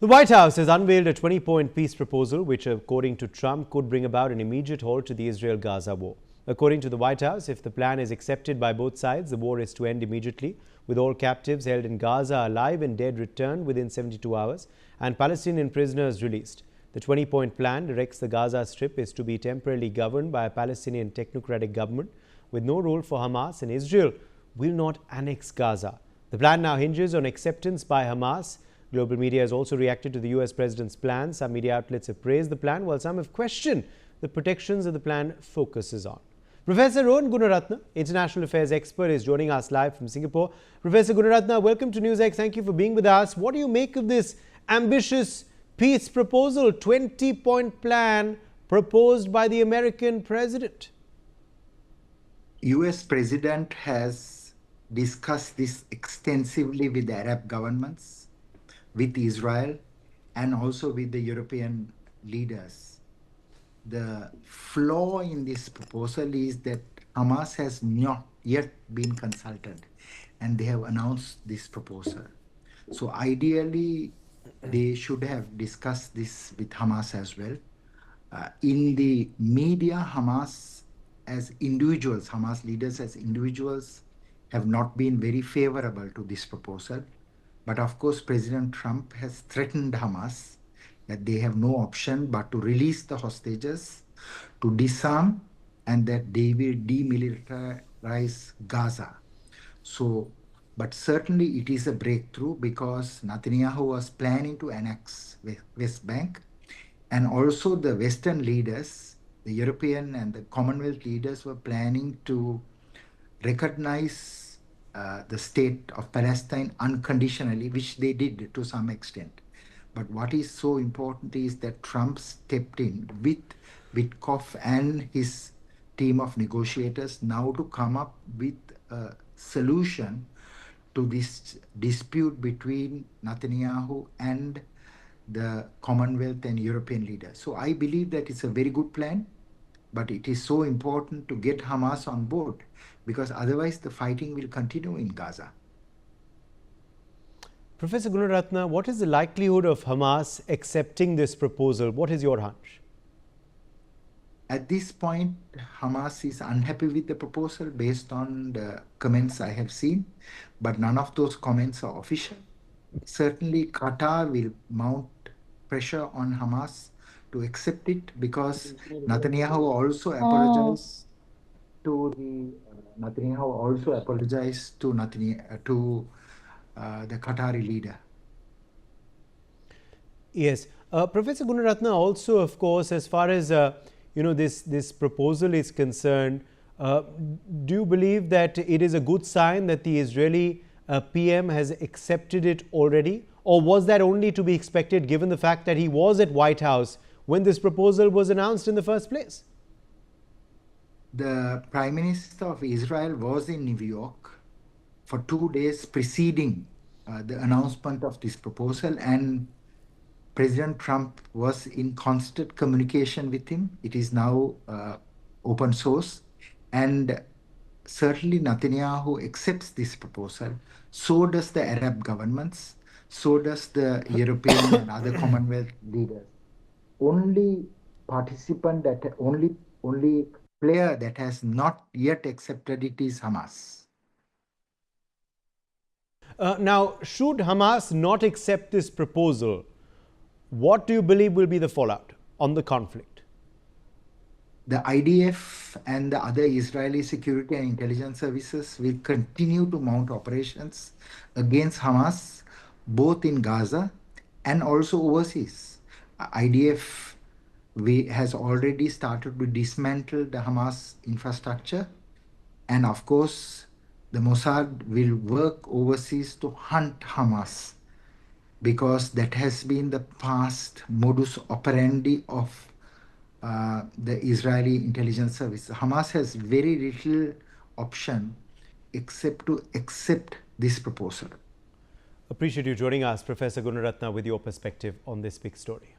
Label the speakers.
Speaker 1: The White House has unveiled a 20-point peace proposal which, according to Trump, could bring about an immediate halt to the Israel-Gaza war. According to the White House, if the plan is accepted by both sides, the war is to end immediately, with all captives held in Gaza alive and dead returned within 72 hours, and Palestinian prisoners released. The 20-point plan directs the Gaza Strip is to be temporarily governed by a Palestinian technocratic government with no role for Hamas, and Israel will not annex Gaza. The plan now hinges on acceptance by Hamas. Global media has also reacted to the US president's plan. Some media outlets have praised the plan, while some have questioned the protections that the plan focuses on. Professor Rohan Gunaratne, international affairs expert, is joining us live from Singapore. Professor Gunaratne, welcome to NewsX. Thank you for being with us. What do you make of this ambitious peace proposal, 20-point plan proposed by the American president?
Speaker 2: US president has discussed this extensively with the Arab governments, with Israel, and also with the European leaders. The flaw in this proposal is that Hamas has not yet been consulted, and they have announced this proposal. So ideally, they should have discussed this with Hamas as well. In the media, Hamas as individuals, Hamas leaders as individuals have not been very favorable to this proposal. But of course, President Trump has threatened Hamas that they have no option but to release the hostages, to disarm, and that they will demilitarize Gaza. But certainly it is a breakthrough because Netanyahu was planning to annex West Bank, and also the Western leaders, the European and the Commonwealth leaders, were planning to recognize the state of Palestine unconditionally, which they did to some extent. But what is so important is that Trump stepped in with Witkoff and his team of negotiators now to come up with a solution to this dispute between Netanyahu and the Commonwealth and European leaders. So I believe that it's a very good plan, but it is so important to get Hamas on board because otherwise the fighting will continue in Gaza.
Speaker 1: Professor Gunaratne, what is the likelihood of Hamas accepting this proposal? What is your hunch?
Speaker 2: At this point, Hamas is unhappy with the proposal based on the comments I have seen, but none of those comments are official. Certainly, Qatar will mount pressure on Hamas to accept it because Netanyahu also apologized to the the Qatari leader.
Speaker 1: Yes, Professor Gunaratne, also, of course, as far as this proposal is concerned, do you believe that it is a good sign that the Israeli PM has accepted it already, or was that only to be expected given the fact that he was at White House when this proposal was announced in the first place?
Speaker 2: The Prime Minister of Israel was in New York for 2 days preceding the announcement of this proposal, and President Trump was in constant communication with him. It is now open source, and certainly Netanyahu accepts this proposal. So does the Arab governments, so does the European and other Commonwealth leaders. Only player that has not yet accepted it is Hamas.
Speaker 1: Now, should Hamas not accept this proposal, what do you believe will be the fallout on the conflict?
Speaker 2: The IDF and the other Israeli security and intelligence services will continue to mount operations against Hamas, both in Gaza and also overseas. IDF has already started to dismantle the Hamas infrastructure, and of course the Mossad will work overseas to hunt Hamas because that has been the past modus operandi of the Israeli intelligence service. Hamas has very little option except to accept this proposal.
Speaker 1: Appreciate you joining us, Professor Gunaratne, with your perspective on this big story.